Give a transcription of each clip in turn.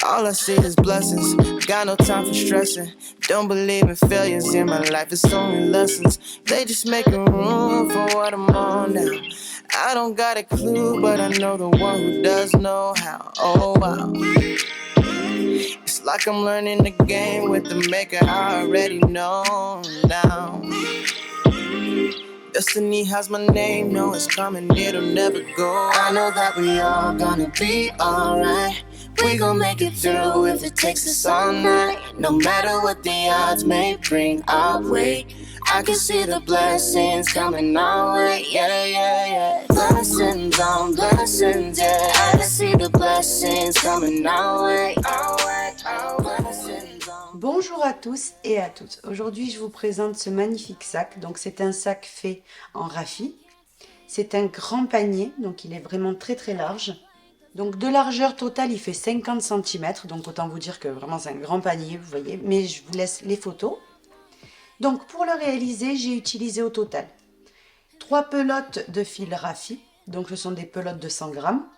All I see is blessings, got no time for stressing. Don't believe in failures in my life, it's only lessons. They just making room for what I'm on now. I don't got a clue, but I know the one who does know how. Oh wow, it's like I'm learning the game with the maker I already know now. Destiny has my name, no, it's coming, it'll never go. I know that we all gonna be alright. We gon' make it through if it takes us all night. No matter what the odds may bring our way, I can see the blessings coming our way, yeah, yeah, yeah. Blessings on blessings, yeah. I can see the blessings coming our way, blessings on. Bonjour à tous et à toutes. Aujourd'hui, je vous présente ce magnifique sac. Donc, c'est un sac fait en raffia. C'est un grand panier, donc il est vraiment très très large. Donc, de largeur totale, il fait 50 cm. Donc, autant vous dire que vraiment, c'est un grand panier, vous voyez. Mais je vous laisse les photos. Donc, pour le réaliser, j'ai utilisé au total 3 pelotes de fil raffia. Donc, ce sont des pelotes de 100 grammes.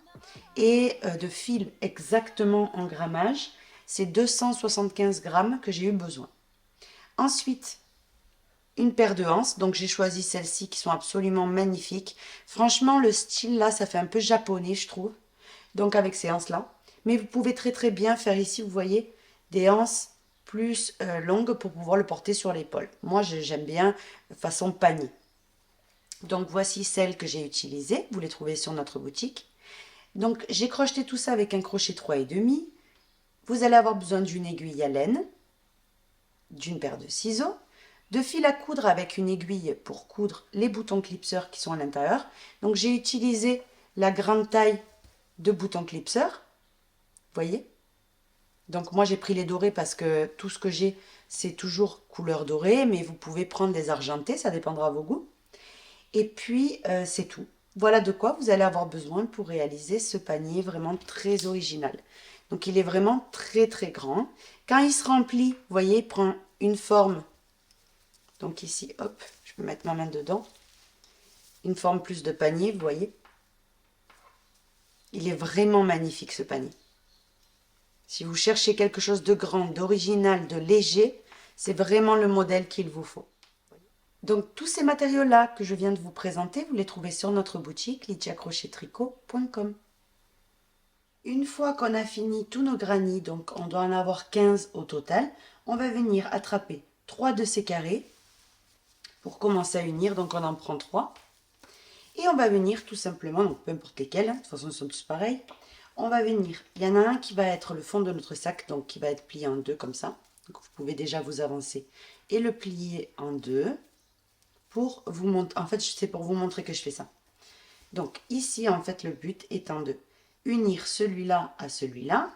Et de fil exactement en grammage, c'est 275 grammes que j'ai eu besoin. Ensuite, une paire de anses. Donc, j'ai choisi celles-ci qui sont absolument magnifiques. Franchement, le style là, ça fait un peu japonais, je trouve. Donc, avec ces anses-là. Mais vous pouvez très très bien faire ici, vous voyez, des anses plus longues pour pouvoir le porter sur l'épaule. Moi, j'aime bien façon panier. Donc, voici celles que j'ai utilisées. Vous les trouvez sur notre boutique. Donc, j'ai crocheté tout ça avec un crochet 3,5. Vous allez avoir besoin d'une aiguille à laine, d'une paire de ciseaux, de fil à coudre avec une aiguille pour coudre les boutons clipseurs qui sont à l'intérieur. Donc, j'ai utilisé la grande taille de boutons clipseurs. Vous voyez? Donc, moi, j'ai pris les dorés parce que tout ce que j'ai, c'est toujours couleur dorée, mais vous pouvez prendre des argentés, ça dépendra de vos goûts. Et puis, c'est tout. Voilà de quoi vous allez avoir besoin pour réaliser ce panier vraiment très original. Donc, il est vraiment très, très grand. Quand il se remplit, vous voyez, il prend une forme. Donc, ici, hop, je peux mettre ma main dedans. Une forme plus de panier, vous voyez. Il est vraiment magnifique, ce panier. Si vous cherchez quelque chose de grand, d'original, de léger, c'est vraiment le modèle qu'il vous faut. Donc, tous ces matériaux-là que je viens de vous présenter, vous les trouvez sur notre boutique lydiacrochettricot.com. Une fois qu'on a fini tous nos granits, donc on doit en avoir 15 au total, on va venir attraper 3 de ces carrés pour commencer à unir. Donc, on en prend 3. Et on va venir tout simplement, donc peu importe lesquels, de toute façon ils sont tous pareils. On va venir, il y en a un qui va être le fond de notre sac, donc qui va être plié en deux comme ça. Donc, vous pouvez déjà vous avancer et le plier en deux. Pour vous montrer, en fait, c'est pour vous montrer que je fais ça. Donc, ici, en fait, le but étant de unir celui-là à celui-là,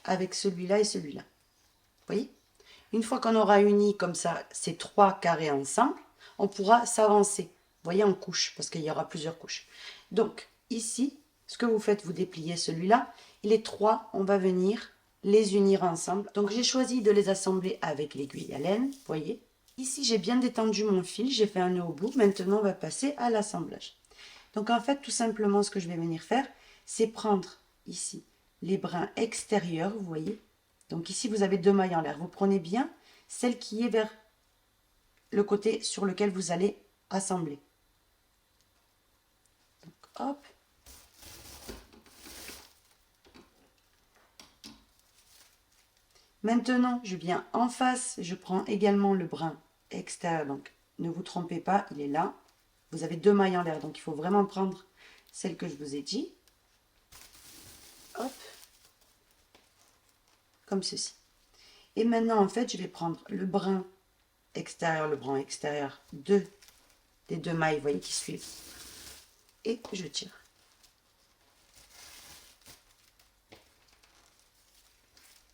avec celui-là et celui-là. Vous voyez? Une fois qu'on aura uni comme ça ces 3 carrés ensemble, on pourra s'avancer. Vous voyez, en couches, parce qu'il y aura plusieurs couches. Donc, ici, ce que vous faites, vous dépliez celui-là. Et les 3, on va venir les unir ensemble. Donc, j'ai choisi de les assembler avec l'aiguille à laine, vous voyez? Ici, j'ai bien détendu mon fil, j'ai fait un nœud au bout. Maintenant, on va passer à l'assemblage. Donc, en fait, tout simplement, ce que je vais venir faire, c'est prendre ici les brins extérieurs, vous voyez. Donc, ici, vous avez 2 mailles en l'air. Vous prenez bien celle qui est vers le côté sur lequel vous allez assembler. Donc, hop. Maintenant, je viens en face, je prends également le brin extérieur, donc ne vous trompez pas, il est là. Vous avez 2 mailles en l'air, donc il faut vraiment prendre celle que je vous ai dit. Hop, comme ceci. Et maintenant, en fait, je vais prendre le brin extérieur des 2 mailles, vous voyez, qui suivent. Et je tire.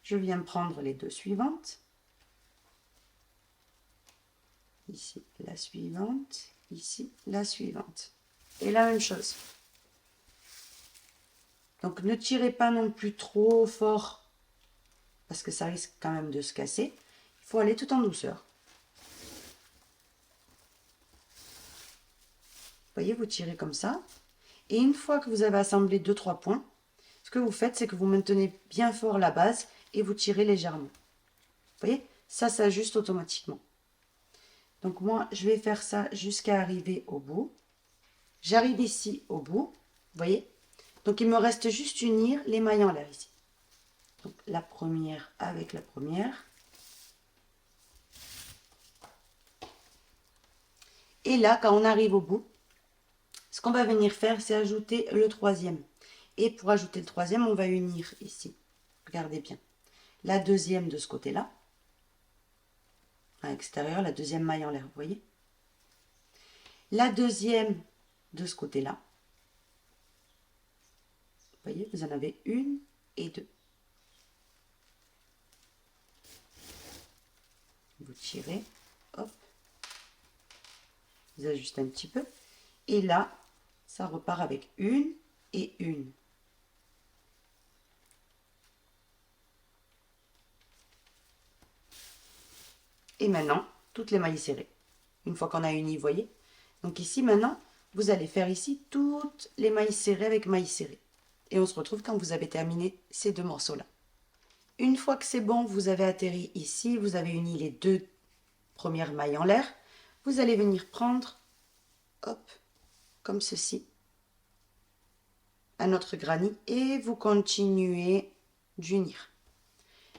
Je viens prendre les 2 suivantes. Ici, la suivante. Ici, la suivante. Et la même chose. Donc, ne tirez pas non plus trop fort, parce que ça risque quand même de se casser. Il faut aller tout en douceur. Vous voyez, vous tirez comme ça. Et une fois que vous avez assemblé 2-3 points, ce que vous faites, c'est que vous maintenez bien fort la base et vous tirez légèrement. Vous voyez, ça s'ajuste automatiquement. Donc moi, je vais faire ça jusqu'à arriver au bout. J'arrive ici au bout, vous voyez. Donc il me reste juste unir les mailles en l'air ici. Donc la première avec la première. Et là, quand on arrive au bout, ce qu'on va venir faire, c'est ajouter le troisième. Et pour ajouter le troisième, on va unir ici. Regardez bien. La deuxième de ce côté-là. À l'extérieur, la deuxième maille en l'air, vous voyez. La deuxième de ce côté-là. Vous voyez, vous en avez une et deux. Vous tirez, hop. Vous ajustez un petit peu. Et là, ça repart avec une et une. Et maintenant, toutes les mailles serrées. Une fois qu'on a uni, vous voyez. Donc ici, maintenant, vous allez faire ici toutes les mailles serrées avec mailles serrées. Et on se retrouve quand vous avez terminé ces deux morceaux-là. Une fois que c'est bon, vous avez atterri ici, vous avez uni les deux premières mailles en l'air. Vous allez venir prendre, hop, comme ceci, un autre granit et vous continuez d'unir.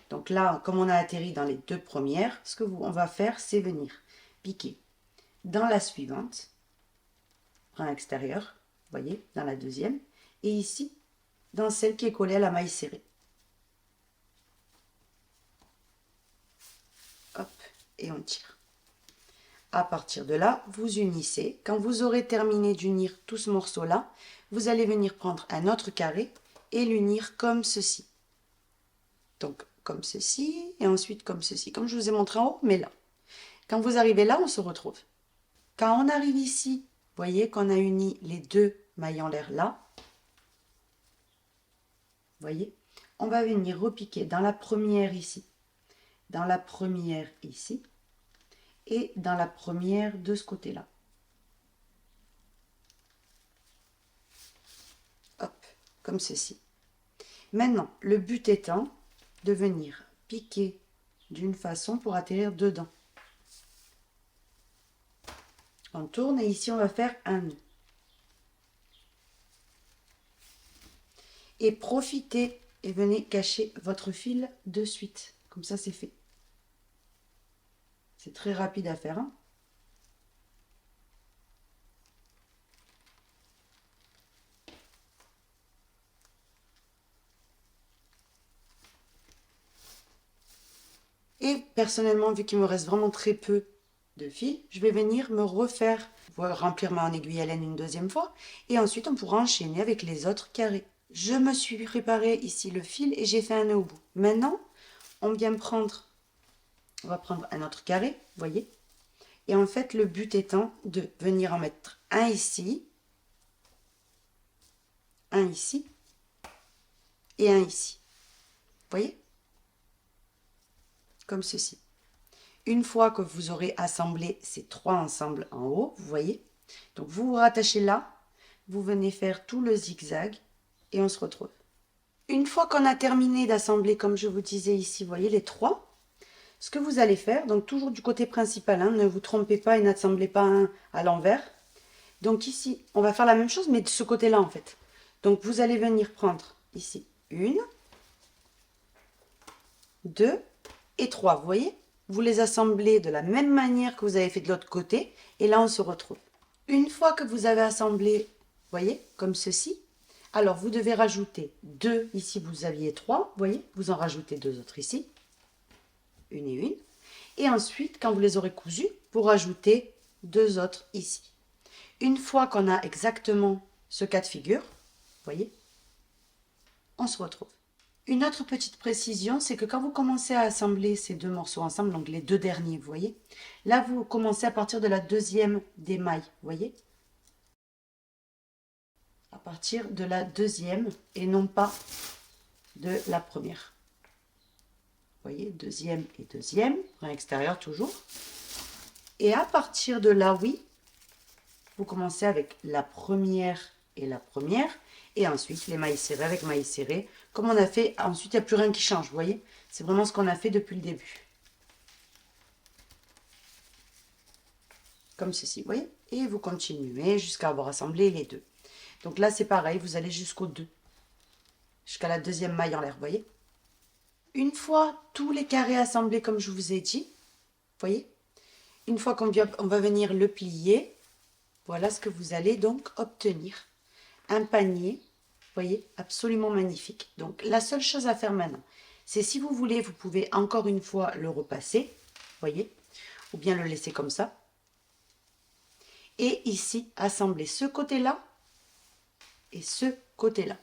Donc là, comme on a atterri dans les deux premières, ce qu'on va faire, c'est venir piquer dans la suivante, à l'extérieur, vous voyez, dans la deuxième, et ici, dans celle qui est collée à la maille serrée. Hop, et on tire. À partir de là, vous unissez. Quand vous aurez terminé d'unir tout ce morceau-là, vous allez venir prendre un autre carré et l'unir comme ceci. Donc, comme ceci, et ensuite comme ceci, comme je vous ai montré en haut, mais là. Quand vous arrivez là, on se retrouve. Quand on arrive ici, vous voyez qu'on a uni les deux mailles en l'air là. Vous voyez, on va venir repiquer dans la première ici, dans la première ici, et dans la première de ce côté-là. Hop, comme ceci. Maintenant, le but étant de venir piquer d'une façon pour atterrir dedans. On tourne et ici on va faire un nœud. Et profitez et venez cacher votre fil de suite. Comme ça c'est fait. C'est très rapide à faire. Hein. Et personnellement, vu qu'il me reste vraiment très peu de fil, je vais venir me refaire, remplir mon aiguille à laine une deuxième fois. Et ensuite, on pourra enchaîner avec les autres carrés. Je me suis préparé ici le fil et j'ai fait un nœud au bout. Maintenant, on va prendre un autre carré, vous voyez. Et en fait, le but étant de venir en mettre un ici et un ici. Vous voyez? Comme ceci. Une fois que vous aurez assemblé ces trois ensemble en haut, vous voyez, donc vous vous rattachez là, vous venez faire tout le zigzag et on se retrouve. Une fois qu'on a terminé d'assembler, comme je vous disais ici, vous voyez les trois, ce que vous allez faire, donc toujours du côté principal, hein, ne vous trompez pas et n'assemblez pas un à l'envers. Donc ici, on va faire la même chose, mais de ce côté-là en fait. Donc vous allez venir prendre ici une, deux et trois, vous voyez? Vous les assemblez de la même manière que vous avez fait de l'autre côté, et là on se retrouve. Une fois que vous avez assemblé, vous voyez, comme ceci, alors vous devez rajouter deux, ici vous aviez trois, vous voyez, vous en rajoutez deux autres ici, une et une, et ensuite, quand vous les aurez cousus, vous rajoutez deux autres ici. Une fois qu'on a exactement ce cas de figure, vous voyez, on se retrouve. Une autre petite précision, c'est que quand vous commencez à assembler ces deux morceaux ensemble, donc les deux derniers, vous voyez, là vous commencez à partir de la deuxième des mailles, vous voyez, à partir de la deuxième et non pas de la première. Vous voyez, deuxième et deuxième, à l'extérieur toujours. Et à partir de là, oui, vous commencez avec la première et la première, Et ensuite, les mailles serrées avec mailles serrées. Comme on a fait, ensuite, il n'y a plus rien qui change, vous voyez? C'est vraiment ce qu'on a fait depuis le début. Comme ceci, vous voyez? Et vous continuez jusqu'à avoir assemblé les deux. Donc là, c'est pareil, vous allez jusqu'au 2. Jusqu'à la deuxième maille en l'air, vous voyez? Une fois tous les carrés assemblés comme je vous ai dit, vous voyez? Une fois qu'on va venir le plier, voilà ce que vous allez donc obtenir. Un panier, vous voyez, absolument magnifique. Donc la seule chose à faire maintenant, c'est si vous voulez, vous pouvez encore une fois le repasser, vous voyez, ou bien le laisser comme ça. Et ici, assembler ce côté-là et ce côté-là.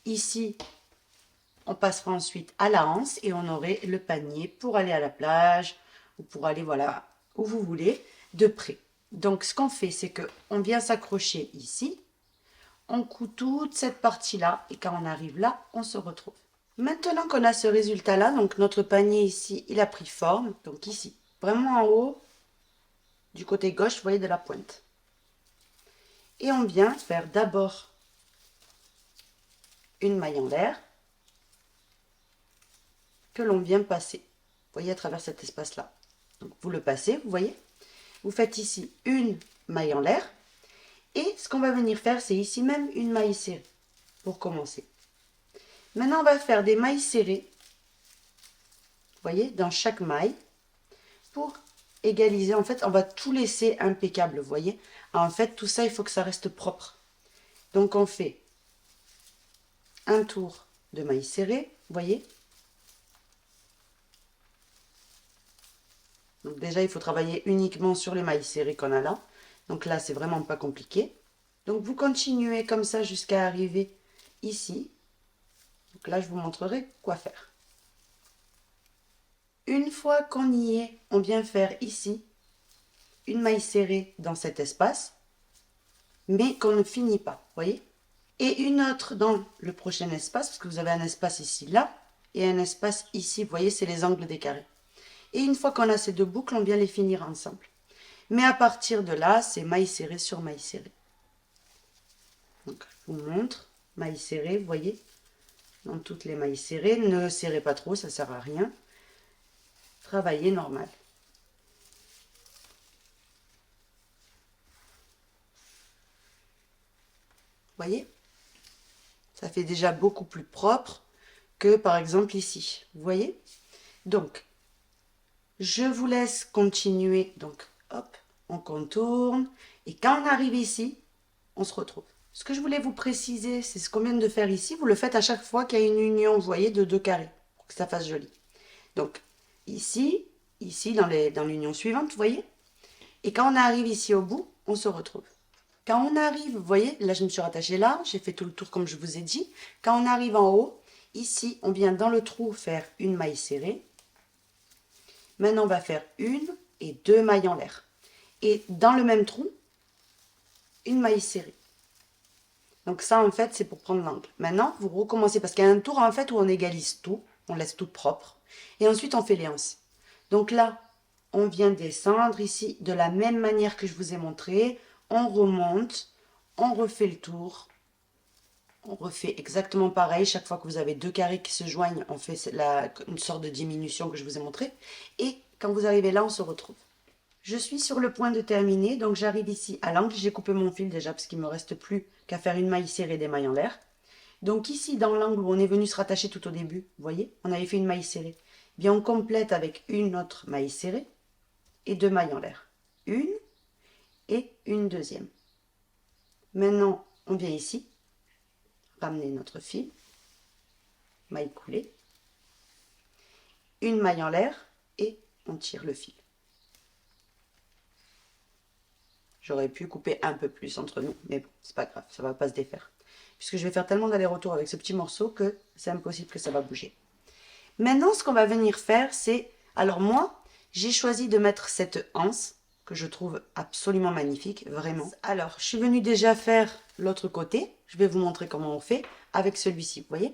Ici, on passera ensuite à la anse et on aurait le panier pour aller à la plage ou pour aller, voilà, où vous voulez, de près. Donc, ce qu'on fait, c'est qu'on vient s'accrocher ici, on coud toute cette partie-là et quand on arrive là, on se retrouve. Maintenant qu'on a ce résultat-là, donc notre panier ici, il a pris forme, donc ici, vraiment en haut, du côté gauche, vous voyez, de la pointe. Et on vient faire d'abord une maille en l'air que l'on vient passer, vous voyez, à travers cet espace-là. Donc vous le passez, vous voyez. Vous faites ici une maille en l'air. Et ce qu'on va venir faire, c'est ici même une maille serrée pour commencer. Maintenant, on va faire des mailles serrées, vous voyez, dans chaque maille pour égaliser. En fait, on va tout laisser impeccable, vous voyez. En fait, tout ça, il faut que ça reste propre. Donc, on fait un tour de maille serrée, vous voyez. Donc déjà, il faut travailler uniquement sur les mailles serrées qu'on a là. Donc là, c'est vraiment pas compliqué. Donc vous continuez comme ça jusqu'à arriver ici. Donc là, je vous montrerai quoi faire. Une fois qu'on y est, on vient faire ici une maille serrée dans cet espace, mais qu'on ne finit pas, vous voyez. Et une autre dans le prochain espace, parce que vous avez un espace ici, là, et un espace ici, vous voyez, c'est les angles des carrés. Et une fois qu'on a ces deux boucles, on vient les finir ensemble. Mais à partir de là, c'est maille serrée sur maille serrée. Donc, je vous montre, maille serrée, vous voyez, dans toutes les mailles serrées. Ne serrez pas trop, ça ne sert à rien. Travaillez normal. Vous voyez? Ça fait déjà beaucoup plus propre que par exemple ici. Vous voyez? Donc, je vous laisse continuer. Donc, hop, on contourne. Et quand on arrive ici, on se retrouve. Ce que je voulais vous préciser, c'est ce qu'on vient de faire ici. Vous le faites à chaque fois qu'il y a une union, vous voyez, de deux carrés, pour que ça fasse joli. Donc, ici, dans l'union suivante, vous voyez. Et quand on arrive ici au bout, on se retrouve. Quand on arrive, vous voyez, là je me suis rattachée là, j'ai fait tout le tour comme je vous ai dit. Quand on arrive en haut, ici, on vient dans le trou faire une maille serrée. Maintenant, on va faire une et deux mailles en l'air. Et dans le même trou, une maille serrée. Donc ça, en fait, c'est pour prendre l'angle. Maintenant, vous recommencez, parce qu'il y a un tour, en fait, où on égalise tout, on laisse tout propre. Et ensuite, on fait les anses. Donc là, on vient descendre ici, de la même manière que je vous ai montré. On remonte, on refait le tour. On refait exactement pareil. Chaque fois que vous avez deux carrés qui se joignent, on fait une sorte de diminution que je vous ai montré. Et quand vous arrivez là, on se retrouve. Je suis sur le point de terminer, donc j'arrive ici à l'angle. J'ai coupé mon fil déjà parce qu'il ne me reste plus qu'à faire une maille serrée, des mailles en l'air. Donc ici, dans l'angle où on est venu se rattacher tout au début, vous voyez, on avait fait une maille serrée. Bien, on complète avec une autre maille serrée et deux mailles en l'air. Une et une deuxième. Maintenant, on vient ici, ramener notre fil, maille coulée, une maille en l'air et on tire le fil. J'aurais pu couper un peu plus entre nous, mais bon, c'est pas grave, ça va pas se défaire. Puisque je vais faire tellement d'aller-retour avec ce petit morceau que c'est impossible que ça va bouger. Maintenant, ce qu'on va venir faire, c'est... Alors moi, j'ai choisi de mettre cette anse, que je trouve absolument magnifique, vraiment. Alors, je suis venue déjà faire l'autre côté. Je vais vous montrer comment on fait avec celui-ci, vous voyez.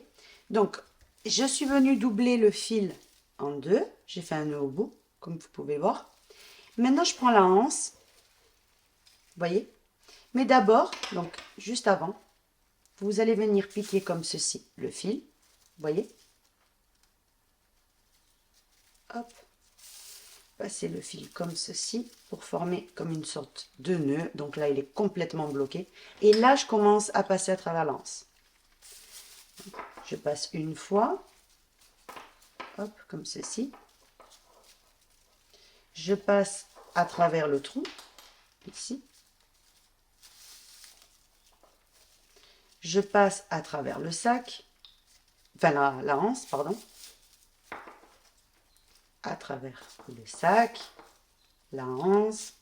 Donc, je suis venue doubler le fil en deux. J'ai fait un nœud au bout, comme vous pouvez voir. Maintenant, je prends la anse. Vous voyez? Mais d'abord, donc juste avant, vous allez venir piquer comme ceci le fil, vous voyez. Hop, passer le fil comme ceci pour former comme une sorte de nœud. Donc là, il est complètement bloqué. Et là, je commence à passer à travers l'anse. Je passe une fois, hop, comme ceci. Je passe à travers le trou, ici. Je passe à travers le sac, enfin la anse, pardon. À travers le sac, la anse,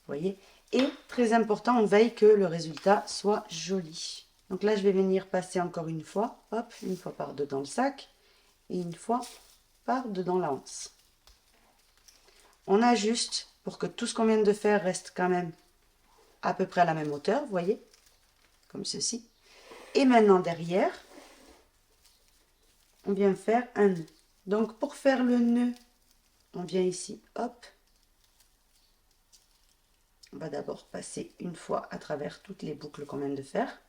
vous voyez. Et très important, on veille que le résultat soit joli. Donc là, je vais venir passer encore une fois, hop, une fois par dedans le sac et une fois par dedans la anse. On ajuste pour que tout ce qu'on vient de faire reste quand même à peu près à la même hauteur, vous voyez, comme ceci. Et maintenant derrière, on vient faire un nœud. Donc pour faire le nœud, on vient ici, hop. On va d'abord passer une fois à travers toutes les boucles qu'on vient de faire.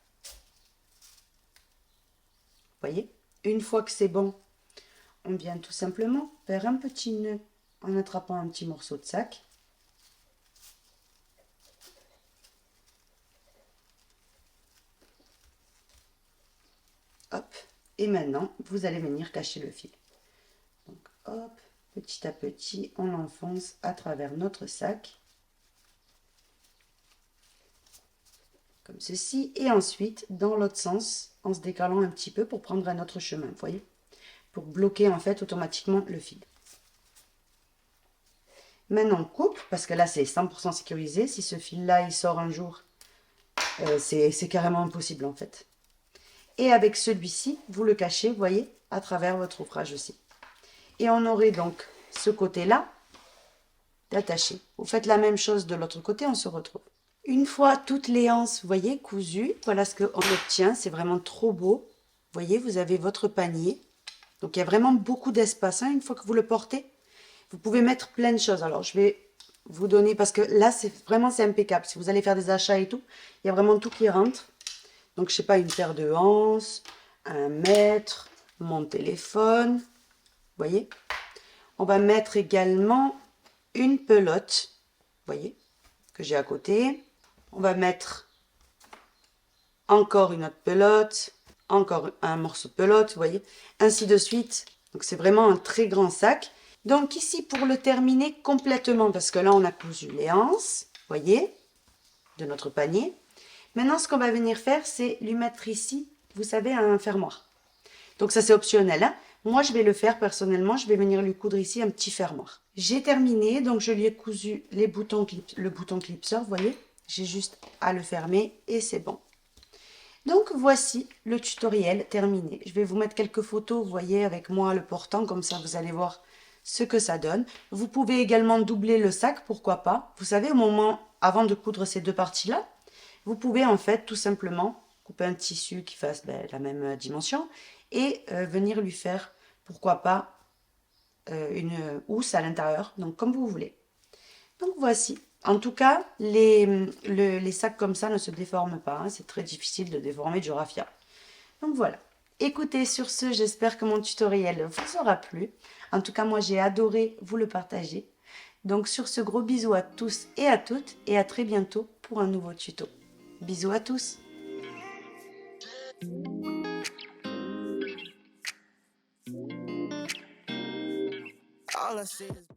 Vous voyez, une fois que c'est bon, on vient tout simplement faire un petit nœud en attrapant un petit morceau de sac. Hop, et maintenant, vous allez venir cacher le fil. Donc, hop, petit à petit, on l'enfonce à travers notre sac. Comme ceci. Et ensuite, dans l'autre sens, en se décalant un petit peu pour prendre un autre chemin, vous voyez, pour bloquer en fait automatiquement le fil. Maintenant, on coupe, parce que là, c'est 100% sécurisé. Si ce fil-là, il sort un jour, c'est carrément impossible en fait. Et avec celui-ci, vous le cachez, vous voyez, à travers votre ouvrage aussi. Et on aurait donc ce côté-là d'attaché. Vous faites la même chose de l'autre côté, on se retrouve. Une fois toutes les anses, vous voyez, cousues, voilà ce qu'on obtient. C'est vraiment trop beau. Vous voyez, vous avez votre panier. Donc, il y a vraiment beaucoup d'espace. Une fois que vous le portez, vous pouvez mettre plein de choses. Alors, je vais vous donner, parce que là, c'est impeccable. Si vous allez faire des achats et tout, il y a vraiment tout qui rentre. Donc, je sais pas, une paire de anses, un mètre, mon téléphone. Vous voyez? On va mettre également une pelote, vous voyez, que j'ai à côté. On va mettre encore une autre pelote, encore un morceau de pelote, vous voyez, ainsi de suite. Donc, c'est vraiment un très grand sac. Donc, ici, pour le terminer complètement, parce que là, on a cousu les anses, vous voyez, de notre panier. Maintenant, ce qu'on va venir faire, c'est lui mettre ici, vous savez, un fermoir. Donc, ça, c'est optionnel, hein. Moi, je vais le faire personnellement. Je vais venir lui coudre ici un petit fermoir. J'ai terminé, donc je lui ai cousu le bouton clipseur, vous voyez. J'ai juste à le fermer et c'est bon. Donc, voici le tutoriel terminé. Je vais vous mettre quelques photos, vous voyez, avec moi le portant, comme ça, vous allez voir ce que ça donne. Vous pouvez également doubler le sac, pourquoi pas. Vous savez, au moment, avant de coudre ces deux parties-là, vous pouvez en fait tout simplement couper un tissu qui fasse la même dimension et venir lui faire, pourquoi pas, une housse à l'intérieur, donc comme vous voulez. Donc voici. En tout cas, les sacs comme ça ne se déforment pas, hein. C'est très difficile de déformer du raffia. Donc voilà. Écoutez, sur ce, j'espère que mon tutoriel vous aura plu. En tout cas, moi, j'ai adoré vous le partager. Donc sur ce, gros bisous à tous et à toutes et à très bientôt pour un nouveau tuto. Bisous à tous. All I see is